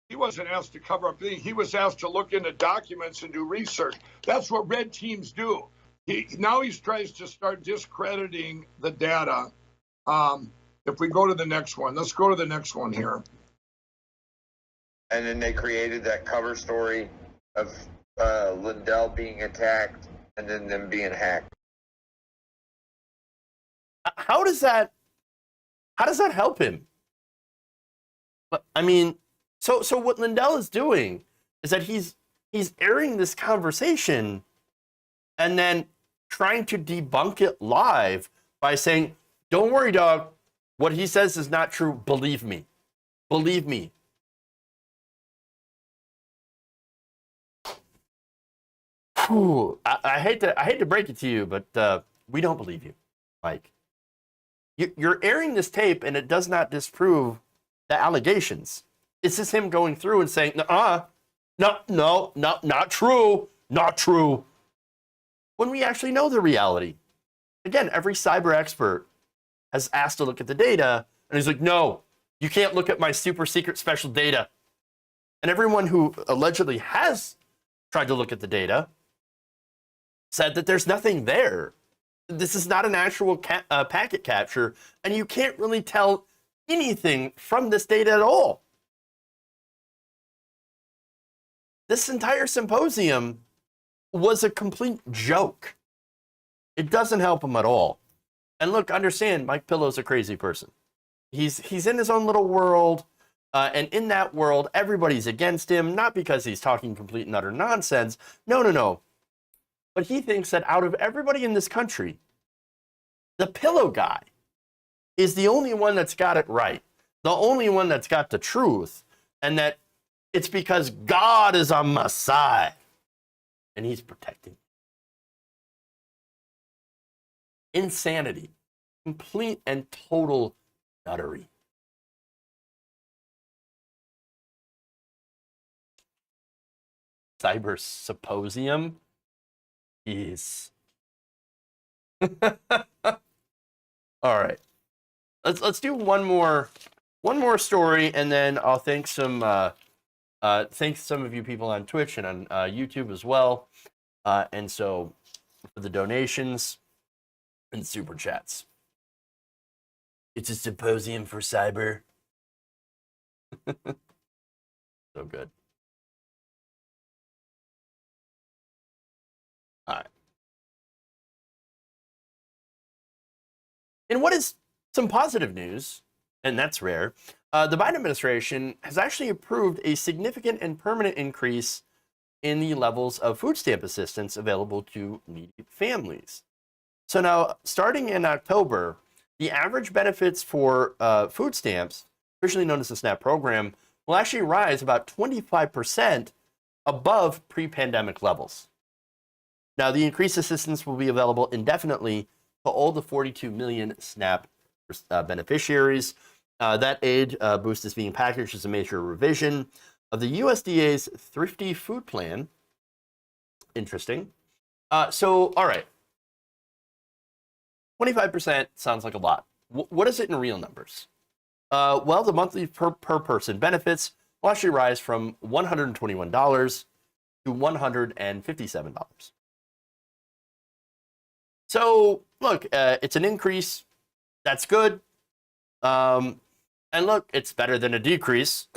he wasn't asked to cover up things. He was asked to look into documents and do research. That's what red teams do. Now he tries to start discrediting the data. If we go to the next one, let's go to the next one here. And then they created that cover story of Lindell being attacked and then them being hacked. How does that help him? I mean, so what Lindell is doing is that he's airing this conversation and then trying to debunk it live by saying, don't worry, dog. What he says is not true. Believe me. Believe me. Whew. I hate to break it to you, but we don't believe you, Mike. You're airing this tape, and it does not disprove the allegations. It's just him going through and saying, no, not true, not true. When we actually know the reality. Again, every cyber expert has asked to look at the data, and he's like, no, you can't look at my super secret special data. And everyone who allegedly has tried to look at the data said that there's nothing there. This is not an actual packet capture, and you can't really tell anything from this data at all. This entire symposium was a complete joke. It doesn't help him at all. And look, understand, Mike Pillow's a crazy person. He's in his own little world, and in that world, everybody's against him, not because he's talking complete and utter nonsense. No. But he thinks that out of everybody in this country, the Pillow guy is the only one that's got it right, the only one that's got the truth, and that it's because God is on my side and he's protecting. Insanity. Complete and total nuttery. Cyber symposium is. All right, let's do one more story, and then I'll thank some of you people on Twitch and on YouTube as well, and so for the donations and super chats. It's a symposium for cyber. So good. All right. And what is some positive news, and that's rare, the Biden administration has actually approved a significant and permanent increase in the levels of food stamp assistance available to needy families. So now, starting in October, the average benefits for food stamps, officially known as the SNAP program, will actually rise about 25% above pre-pandemic levels. Now, the increased assistance will be available indefinitely to all the 42 million SNAP beneficiaries. That aid boost is being packaged as a major revision of the USDA's Thrifty Food Plan. Interesting. So, all right. 25% sounds like a lot. What is it in real numbers? Well, the monthly per person benefits will actually rise from $121 to $157. So, look, it's an increase. That's good. And look, it's better than a decrease.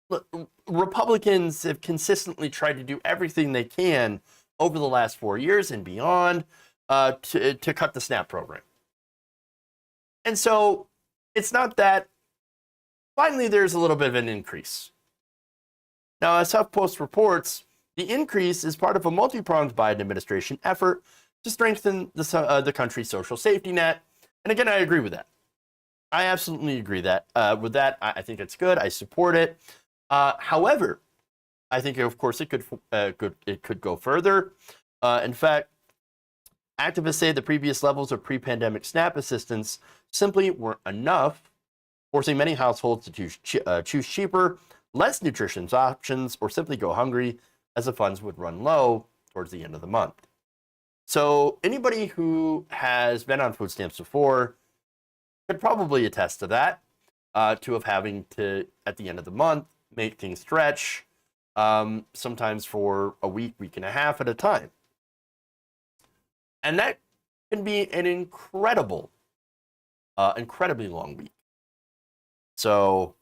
Look, Republicans have consistently tried to do everything they can over the last 4 years and beyond to cut the SNAP program. And so it's not that. Finally, there's a little bit of an increase. Now, as HuffPost reports, the increase is part of a multi-pronged Biden administration effort to strengthen the country's social safety net. And again, I agree with that. I absolutely agree with that. I think it's good. I support it. However, I think, of course, it could go further. In fact, activists say the previous levels of pre-pandemic SNAP assistance simply weren't enough, forcing many households to choose cheaper, less nutritious options, or simply go hungry, as the funds would run low towards the end of the month. So anybody who has been on food stamps before could probably attest to that, to having to, at the end of the month, make things stretch, sometimes for a week, week and a half at a time. And that can be an incredibly long week. So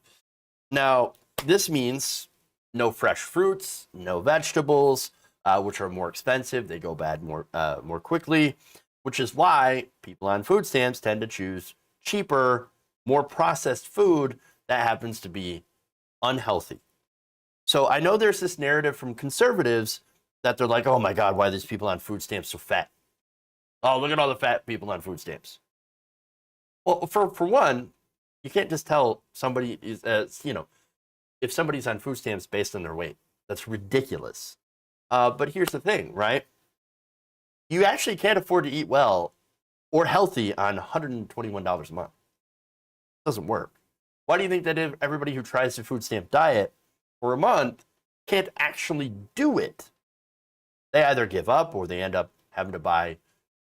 now this means no fresh fruits, no vegetables, which are more expensive. They go bad more quickly, which is why people on food stamps tend to choose cheaper, more processed food that happens to be unhealthy. So I know there's this narrative from conservatives that they're like, oh my God, why are these people on food stamps so fat? Oh, look at all the fat people on food stamps. Well, for one, you can't just tell somebody is, if somebody's on food stamps based on their weight. That's ridiculous. But here's the thing, right? You actually can't afford to eat well or healthy on $121 a month. It doesn't work. Why do you think that everybody who tries the food stamp diet for a month can't actually do it? They either give up or they end up having to buy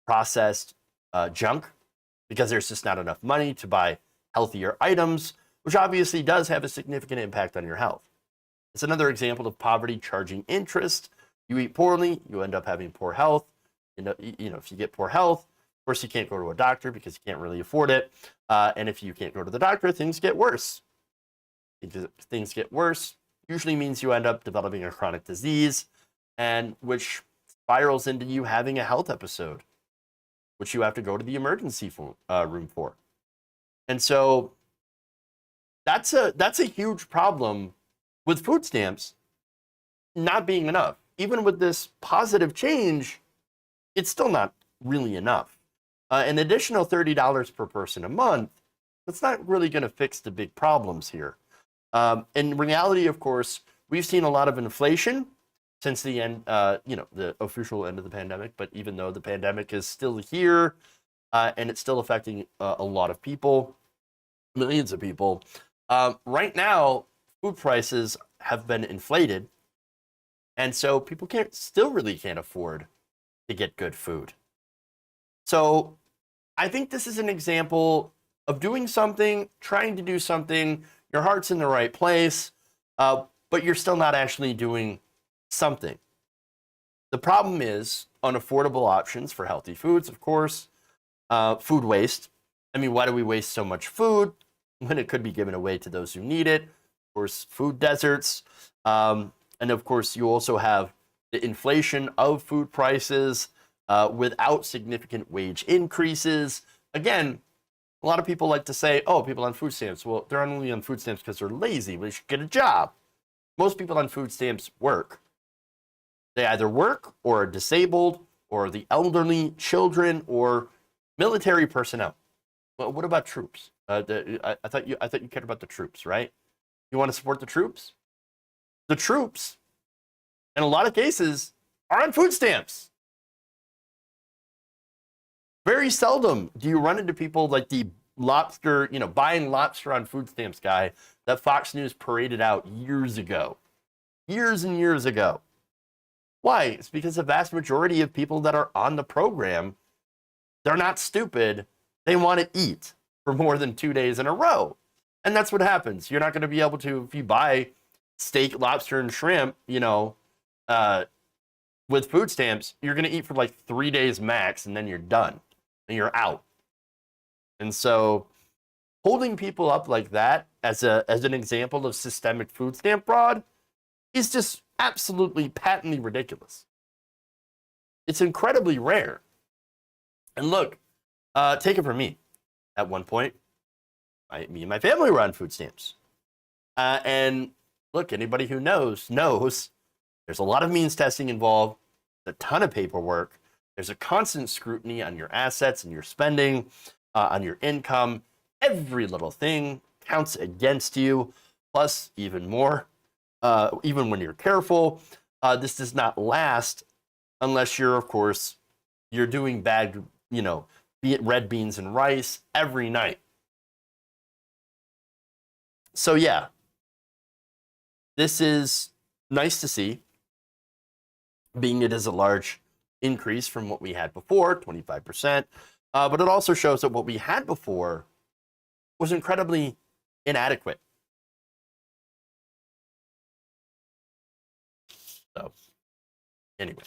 processed junk because there's just not enough money to buy healthier items, which obviously does have a significant impact on your health. It's another example of poverty charging interest. You eat poorly, you end up having poor health. If you get poor health, of course, you can't go to a doctor because you can't really afford it. And if you can't go to the doctor, things get worse. Things get worse usually means you end up developing a chronic disease, and which spirals into you having a health episode, which you have to go to the emergency room for. And so that's a huge problem with food stamps not being enough. Even with this positive change, it's still not really enough. An additional $30 per person a month, that's not really going to fix the big problems here. In reality, of course, we've seen a lot of inflation since the end, the official end of the pandemic. But even though the pandemic is still here and it's still affecting a lot of people, millions of people, right now, food prices have been inflated. And so people still really can't afford to get good food. So I think this is an example of doing something, trying to do something, your heart's in the right place, but you're still not actually doing something. The problem is unaffordable options for healthy foods, of course, food waste. I mean, why do we waste so much food when it could be given away to those who need it? Of course, food deserts. And of course, you also have the inflation of food prices without significant wage increases. Again, a lot of people like to say, oh, people on food stamps, well, they're only on food stamps because they're lazy. They should get a job. Most people on food stamps work. They either work or are disabled or the elderly, children, or military personnel. Well, what about troops? I thought you cared about the troops, right? You want to support the troops? The troops, in a lot of cases, are on food stamps. Very seldom do you run into people like the lobster, buying lobster on food stamps guy that Fox News paraded out years ago. Years and years ago. Why? It's because the vast majority of people that are on the program, they're not stupid. They want to eat for more than 2 days in a row. And that's what happens. You're not going to be able to, if you buy steak, lobster, and shrimp, with food stamps, you're going to eat for like 3 days max, and then you're done. And you're out. And so holding people up like that as an example of systemic food stamp fraud is just absolutely patently ridiculous. It's incredibly rare. And look, take it from me. At one point, me and my family were on food stamps. And look, anybody who knows there's a lot of means testing involved, a ton of paperwork. There's a constant scrutiny on your assets and your spending, on your income. Every little thing counts against you, plus even more. Even when you're careful, this does not last unless you're, of course, you're doing bad, red beans and rice every night. So yeah, this is nice to see, being it is a large increase from what we had before, 25%. But it also shows that what we had before was incredibly inadequate. So, anyway.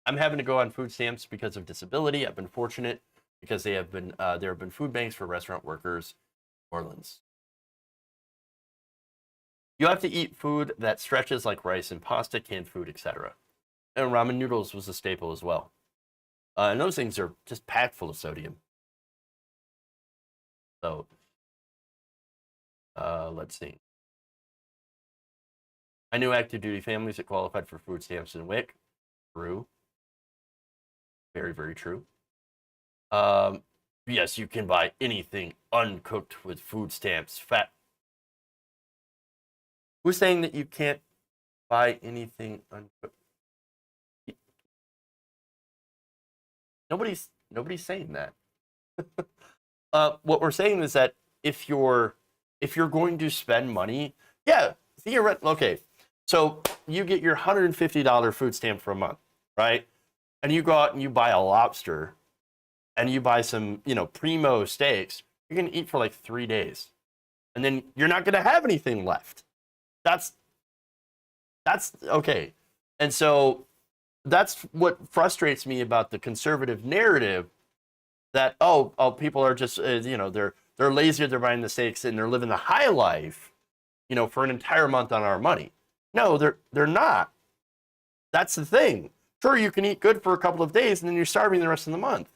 I'm having to go on food stamps because of disability. I've been fortunate because there have been food banks for restaurant workers in New Orleans. You have to eat food that stretches like rice and pasta, canned food, etc. And ramen noodles was a staple as well. And those things are just packed full of sodium. So, let's see. I knew active duty families that qualified for food stamps in WIC. True. Very, very true. Yes, you can buy anything uncooked with food stamps. Fat. Who's saying that you can't buy anything uncooked? Nobody's saying that. What we're saying is that if you're going to spend money, yeah, theoretically, okay. So you get your $150 food stamp for a month, right? And you go out and you buy a lobster, and you buy some, primo steaks. You're gonna eat for like 3 days, and then you're not gonna have anything left. That's okay. And so that's what frustrates me about the conservative narrative, that oh people are just they're lazy, they're buying the steaks and they're living the high life, for an entire month on our money. No, they're not. That's the thing. Sure, you can eat good for a couple of days and then you're starving the rest of the month.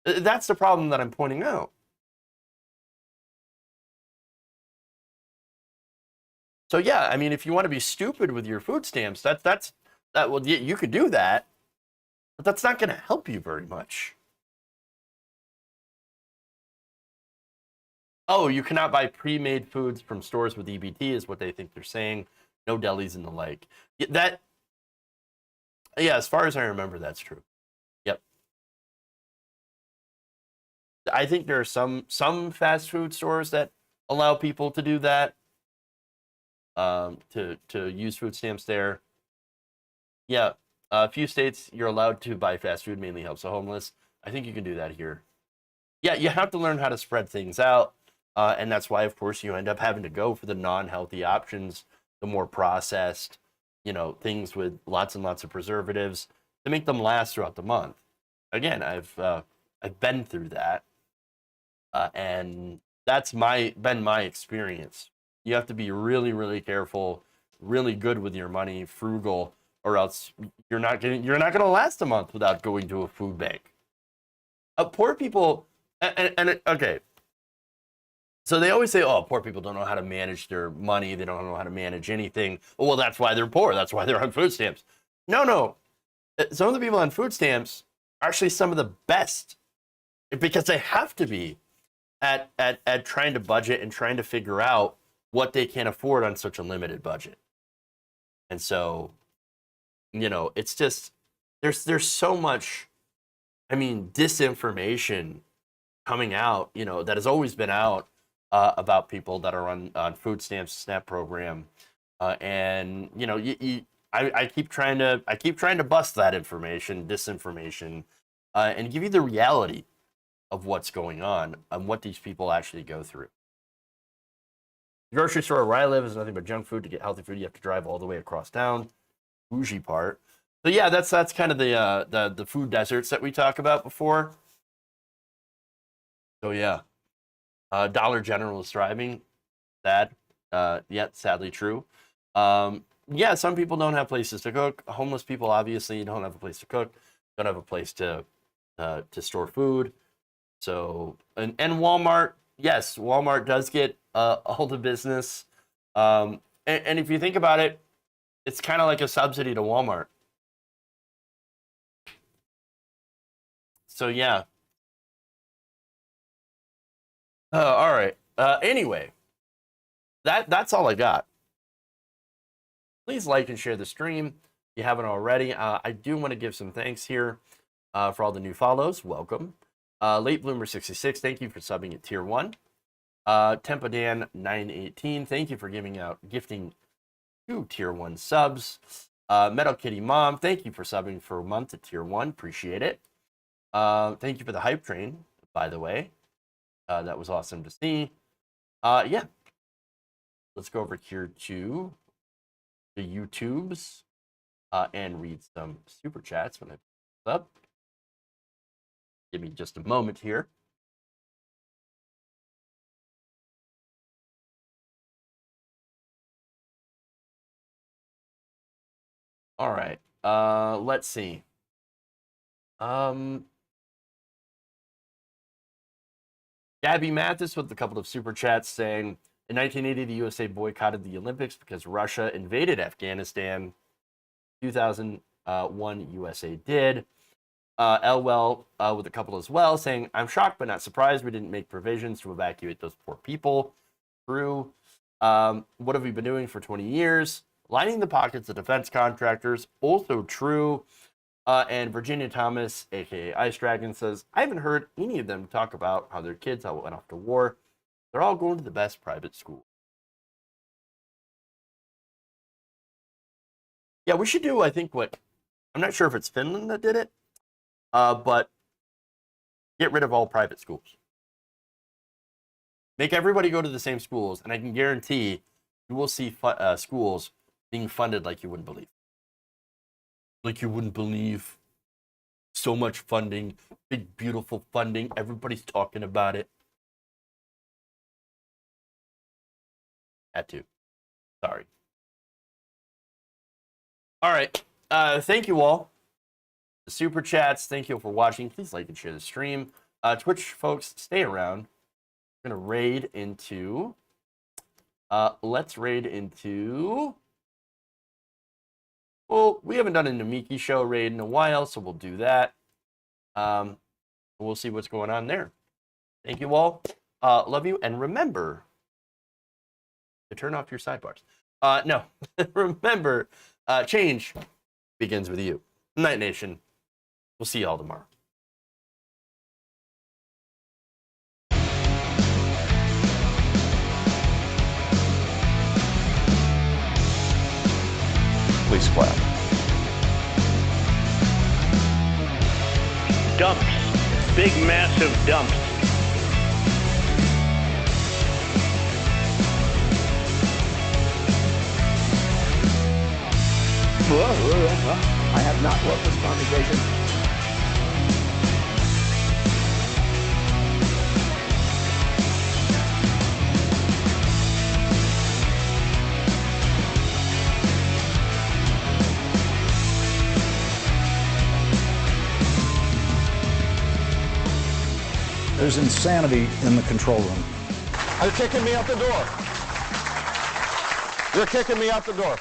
That's the problem that I'm pointing out. So yeah, I mean, if you want to be stupid with your food stamps, well, you could do that, but that's not going to help you very much. Oh, you cannot buy pre-made foods from stores with EBT is what they think they're saying. No delis and the like. Yeah, as far as I remember, that's true. Yep. I think there are some fast food stores that allow people to do that, to use food stamps there. Yeah, a few states you're allowed to buy fast food, mainly helps the homeless. I think you can do that here. Yeah, you have to learn how to spread things out, and that's why, of course, you end up having to go for the non-healthy options, the more processed, things with lots and lots of preservatives to make them last throughout the month. Again, I've been through that, and that's been my experience. You have to be really, really careful, really good with your money, frugal, or else you're not gonna last a month without going to a food bank. Poor people, okay. So they always say, "Oh, poor people don't know how to manage their money. They don't know how to manage anything." Well, that's why they're poor. That's why they're on food stamps. No. Some of the people on food stamps are actually some of the best, because they have to be at trying to budget and trying to figure out what they can afford on such a limited budget. And so, it's just there's so much, disinformation coming out, that has always been out about people that are on food stamps, SNAP program, and I keep trying to bust that disinformation, and give you the reality of what's going on and what these people actually go through. The grocery store where I live is nothing but junk food. To get healthy food, you have to drive all the way across town. Bougie part. So yeah, that's kind of the food deserts that we talked about before. So yeah, Dollar General is thriving. Sad, yet sadly true. Yeah, some people don't have places to cook. Homeless people obviously don't have a place to cook. Don't have a place to store food. So and Walmart, yes, Walmart does get all the business. And if you think about it, it's kind of like a subsidy to Walmart. So yeah. All right. Anyway, that's all I got. Please like and share the stream if you haven't already. I do want to give some thanks here for all the new follows. Welcome. Late Bloomer 66, thank you for subbing at tier 1. Tempodan 918, thank you for gifting 2 tier 1 subs. Metal Kitty Mom, thank you for subbing for a month at tier 1. Appreciate it. Thank you for the hype train, by the way. That was awesome to see. Yeah. Let's go over here to the YouTubes and read some super chats when I put this up. Give me just a moment here. All right. Let's see. Gabby Mathis with a couple of super chats saying, in 1980, the USA boycotted the Olympics because Russia invaded Afghanistan. 2001, USA did. Elwell with a couple as well, saying, I'm shocked but not surprised we didn't make provisions to evacuate those poor people. True. What have we been doing for 20 years? Lining the pockets of defense contractors. Also true. And Virginia Thomas, a.k.a. Ice Dragon, says, I haven't heard any of them talk about how their kids went off to war. They're all going to the best private school. Yeah, we should do, I think, I'm not sure if it's Finland that did it, but get rid of all private schools. Make everybody go to the same schools, and I can guarantee you will see schools being funded like you wouldn't believe. Like you wouldn't believe. So much funding, big, beautiful funding. Everybody's talking about it. Had to. Sorry. All right. Thank you all. The super chats. Thank you all for watching. Please like and share the stream. Twitch folks, stay around. We're gonna raid into. Let's raid into. Well, we haven't done a Namiki show raid in a while, so we'll do that. We'll see what's going on there. Thank you all. Love you, and remember to turn off your sidebars. No, remember, change begins with you. Night Nation. We'll see you all tomorrow. Please clap. Dumps. Big, massive dumps. I have not left this conversation. There's insanity in the control room. They're kicking me out the door. They're kicking me out the door.